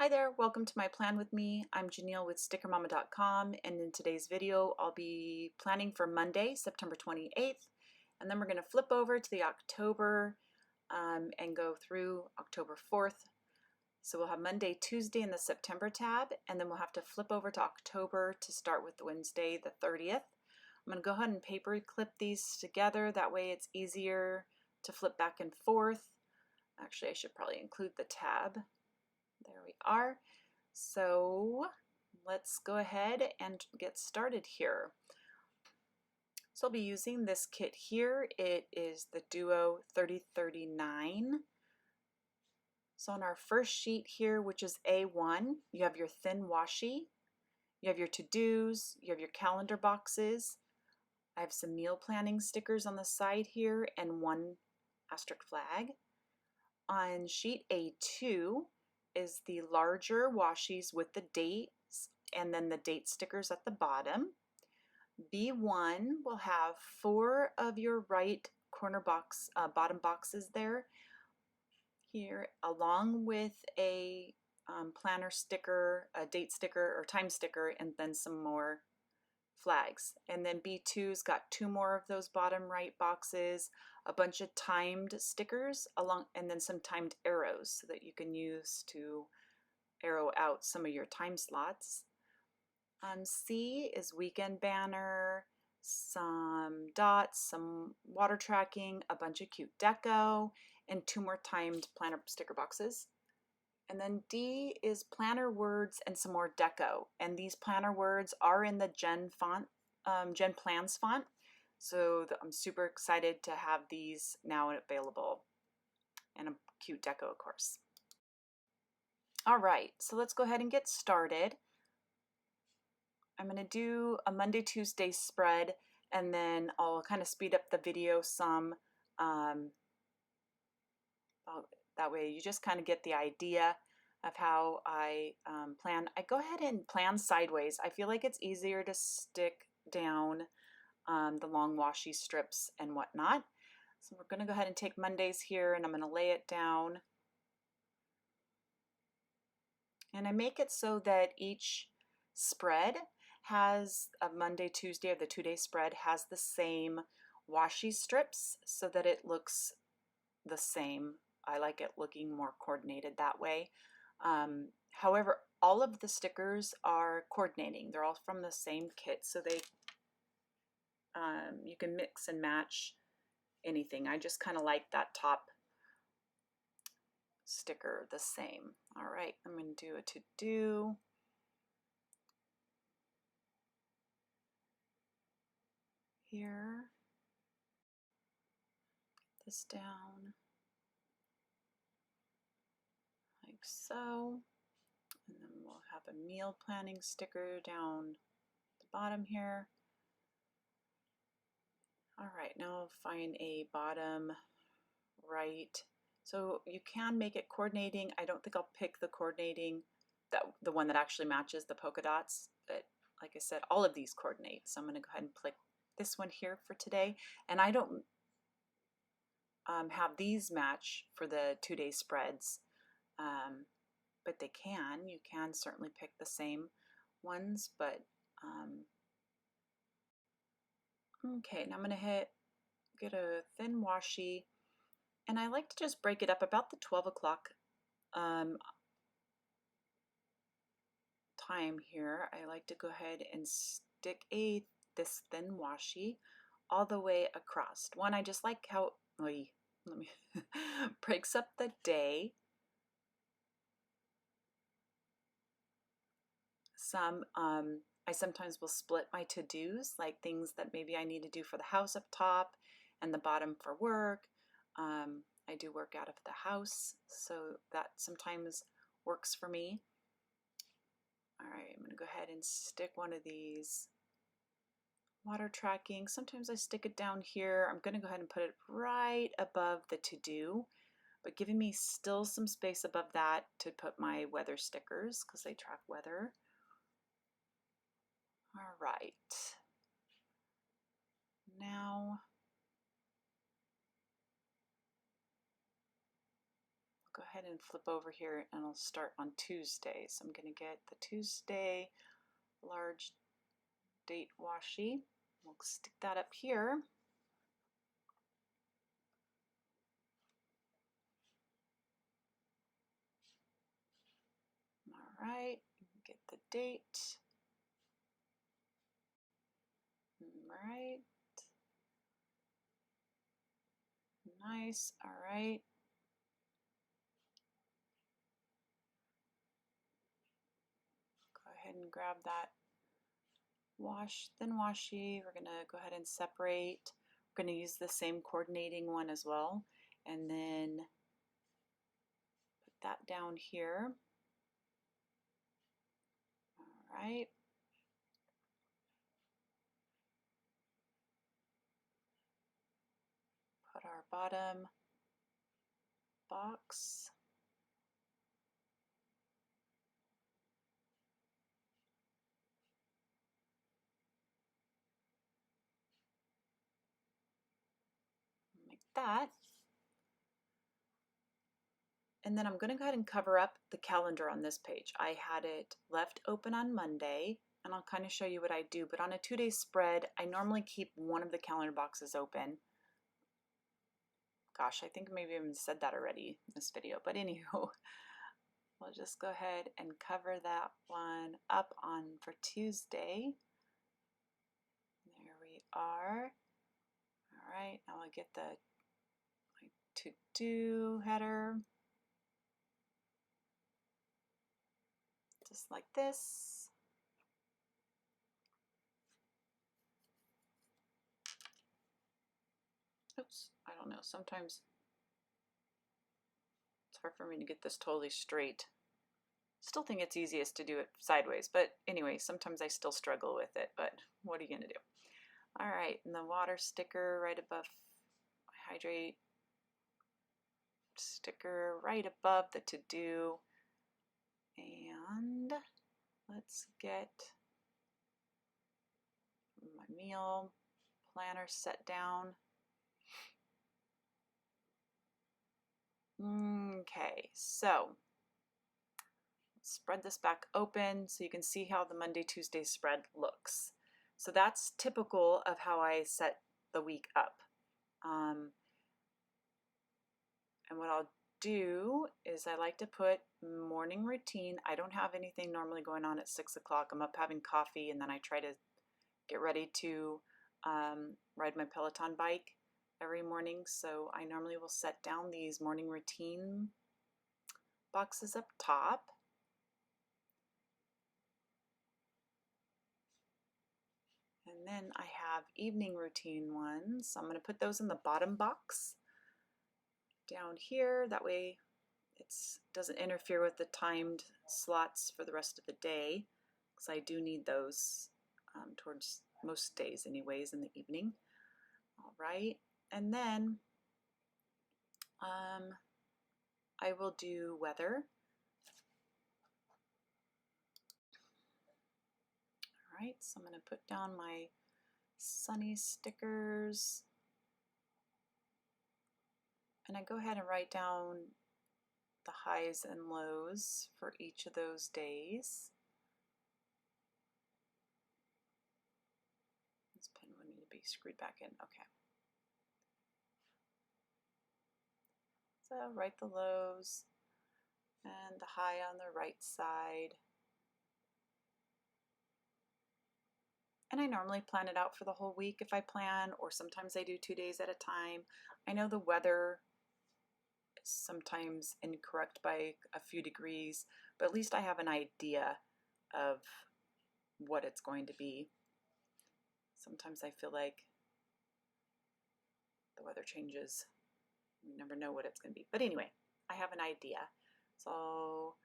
Hi there, welcome to my plan with me. I'm Janelle with stickermama.com, and in today's video I'll be planning for Monday, September 28th, and then we're going to flip over to the October and go through October 4th. So we'll have Monday, Tuesday in the September tab, and then we'll have to flip over to October to start with Wednesday the 30th. I'm going to go ahead and paper clip these together, that way it's easier to flip back and forth. Actually, I should probably include the tab. There we are. So let's go ahead and get started here. So I'll be using this kit here. It is the Duo 3039. So on our first sheet here, which is A1, you have your thin washi, you have your to-dos, you have your calendar boxes. I have some meal planning stickers on the side here and one asterisk flag. On sheet A2 is the larger washies with the dates and then the date stickers at the bottom. B1 will have 4 of your right corner box, bottom boxes there here, along with a planner sticker, a date sticker or time sticker, and then some more flags. And then B2's got 2 more of those bottom right boxes, a bunch of timed stickers along, and then some timed arrows so that you can use to arrow out some of your time slots. C is weekend banner, some dots, some water tracking, a bunch of cute deco, and 2 more timed planner sticker boxes. And then D is planner words and some more deco. And these planner words are in the Gen font, Gen Plans font. So I'm super excited to have these now available. And a cute deco, of course. All right, so let's go ahead and get started. I'm going to do a Monday, Tuesday spread, and then I'll kind of speed up the video some. That way you just kind of get the idea of how I plan. I go ahead and plan sideways. I feel like it's easier to stick down the long washi strips and whatnot. So we're going to go ahead and take Mondays here, and I'm going to lay it down. And I make it so that each spread has a Monday, Tuesday, or the 2-day spread has the same washi strips so that it looks the same. I like it looking more coordinated that way. However, all of the stickers are coordinating. They're all from the same kit, so they you can mix and match anything. I just kind of like that top sticker the same. All right, I'm going to do a to-do. Here. This down like so, and then we'll have a meal planning sticker down the bottom here. All right, now I'll find a bottom right. So you can make it coordinating. I don't think I'll pick the coordinating, the one that actually matches the polka dots, but like I said, all of these coordinate. So I'm going to go ahead and pick this one here for today. And I don't have these match for the 2-day spreads, but they can. You can certainly pick the same ones, but okay, now I'm going to get a thin washi, and I like to just break it up about the 12 o'clock time here. I like to go ahead and stick this thin washi all the way across. One, I just like how let me breaks up the day. Some I sometimes will split my to-dos, like things that maybe I need to do for the house up top and the bottom for work. I do work out of the house, so that sometimes works for me. All right, I'm going to go ahead and stick one of these water tracking. Sometimes I stick it down here. I'm going to go ahead and put it right above the to-do, but giving me still some space above that to put my weather stickers because they track weather. All right. Now, I'll go ahead and flip over here and I'll start on Tuesday. So I'm going to get the Tuesday large date washi. We'll stick that up here. All right, get the date. All right. Nice. All right. Go ahead and grab that thin washi. We're going to go ahead and separate. We're going to use the same coordinating one as well. And then put that down here. All right. Put our bottom box. Like that. And then I'm going to go ahead and cover up the calendar on this page. I had it left open on Monday, and I'll kind of show you what I do. But on a 2-day spread, I normally keep one of the calendar boxes open. Gosh, I think maybe I even said that already in this video. But anywho, we'll just go ahead and cover that one up on for Tuesday. There we are. All right, now I'll get the to-do header. Just like this. Oops, I don't know. Sometimes it's hard for me to get this totally straight. Still think it's easiest to do it sideways, but anyway, sometimes I still struggle with it, but what are you going to do? All right, and the water sticker right above, hydrate sticker right above the to-do. And let's get my meal planner set down. Okay, so spread this back open so you can see how the Monday, Tuesday spread looks. So that's typical of how I set the week up. And what I'll do is I like to put morning routine. I don't have anything normally going on at 6 o'clock. I'm up having coffee and then I try to get ready to ride my Peloton bike every morning. So I normally will set down these morning routine boxes up top. And then I have evening routine ones. So I'm going to put those in the bottom box down here. That way it doesn't interfere with the timed slots for the rest of the day, because I do need those towards most days anyways in the evening. All right, and then I will do weather. All right, so I'm going to put down my sunny stickers, and I go ahead and write down the highs and lows for each of those days. This pen would need to be screwed back in. Okay. So write the lows and the high on the right side. And I normally plan it out for the whole week if I plan, or sometimes I do 2 days at a time. I know the weather is sometimes incorrect by a few degrees, but at least I have an idea of what it's going to be. Sometimes I feel like the weather changes. You never know what it's going to be. But anyway, I have an idea. So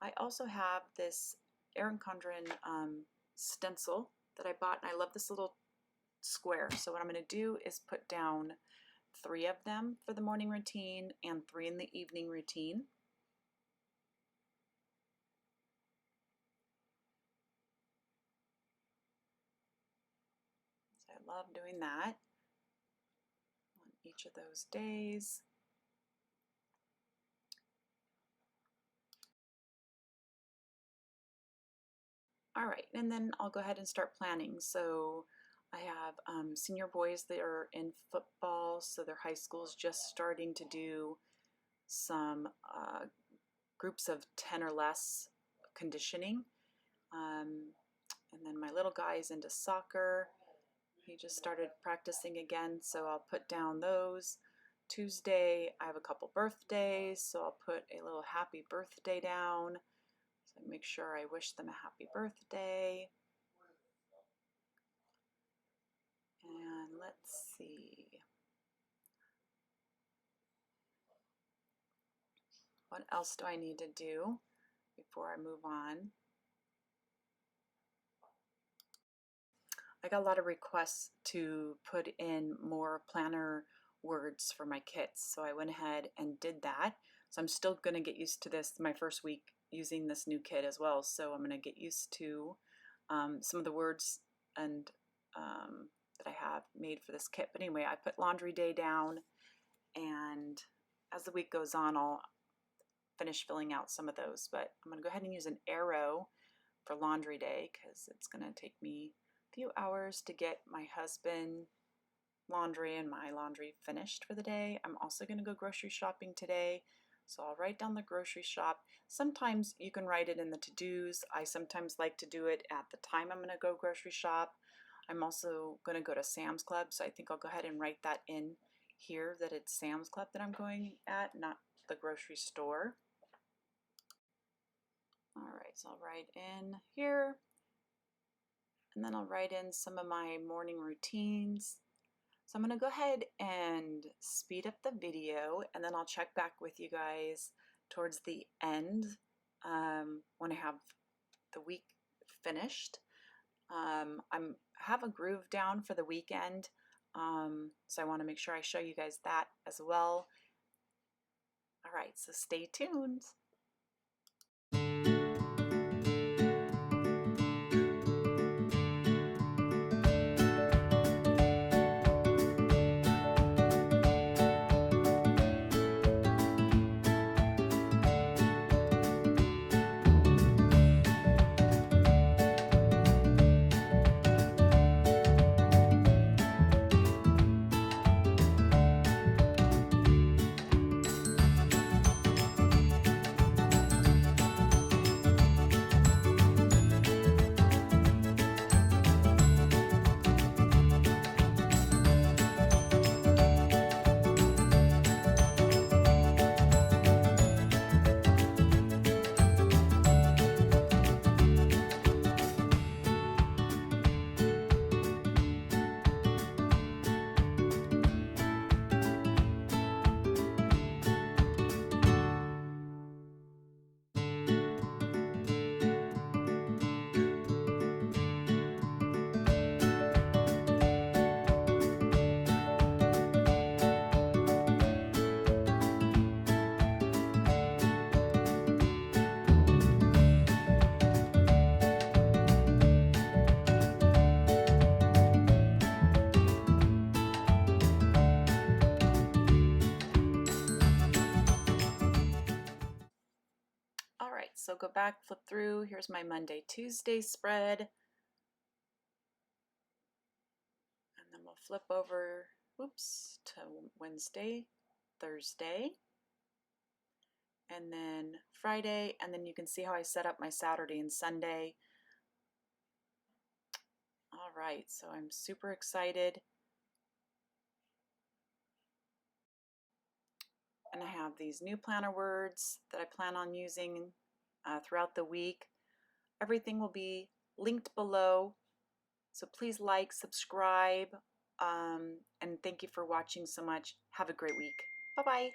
I also have this Erin Condren stencil that I bought, and I love this little square. So what I'm going to do is put down 3 of them for the morning routine and 3 in the evening routine. So I love doing that on each of those days. All right, and then I'll go ahead and start planning. So I have senior boys that are in football, so their high school is just starting to do some groups of 10 or less conditioning. And then my little guy is into soccer. He just started practicing again, so I'll put down those. Tuesday, I have a couple birthdays, so I'll put a little happy birthday down. So make sure I wish them a happy birthday. And let's see. What else do I need to do before I move on? I got a lot of requests to put in more planner words for my kits, so I went ahead and did that. So I'm still going to get used to this, my first week using this new kit as well, so I'm going to get used to some of the words and that I have made for this kit. But anyway, I put laundry day down, and as the week goes on, I'll finish filling out some of those. But I'm going to go ahead and use an arrow for laundry day because it's going to take me a few hours to get my husband laundry and my laundry finished for the day. I'm also going to go grocery shopping today, so I'll write down the grocery shop. Sometimes you can write it in the to-dos. I sometimes like to do it at the time I'm going to go grocery shop. I'm also going to go to Sam's Club, so I think I'll go ahead and write that in here that it's Sam's Club that I'm going at, not the grocery store. All right, so I'll write in here, and then I'll write in some of my morning routines. So I'm going to go ahead and speed up the video, and then I'll check back with you guys towards the end when I have the week finished. I have a groove down for the weekend, so I want to make sure I show you guys that as well. All right, so stay tuned. All right, so go back, flip through. Here's my Monday, Tuesday spread. And then we'll flip over, oops, to Wednesday, Thursday, and then Friday. And then you can see how I set up my Saturday and Sunday. All right, so I'm super excited. And I have these new planner words that I plan on using throughout the week. Everything will be linked below, so please like, subscribe, and thank you for watching so much. Have a great week. Bye-bye.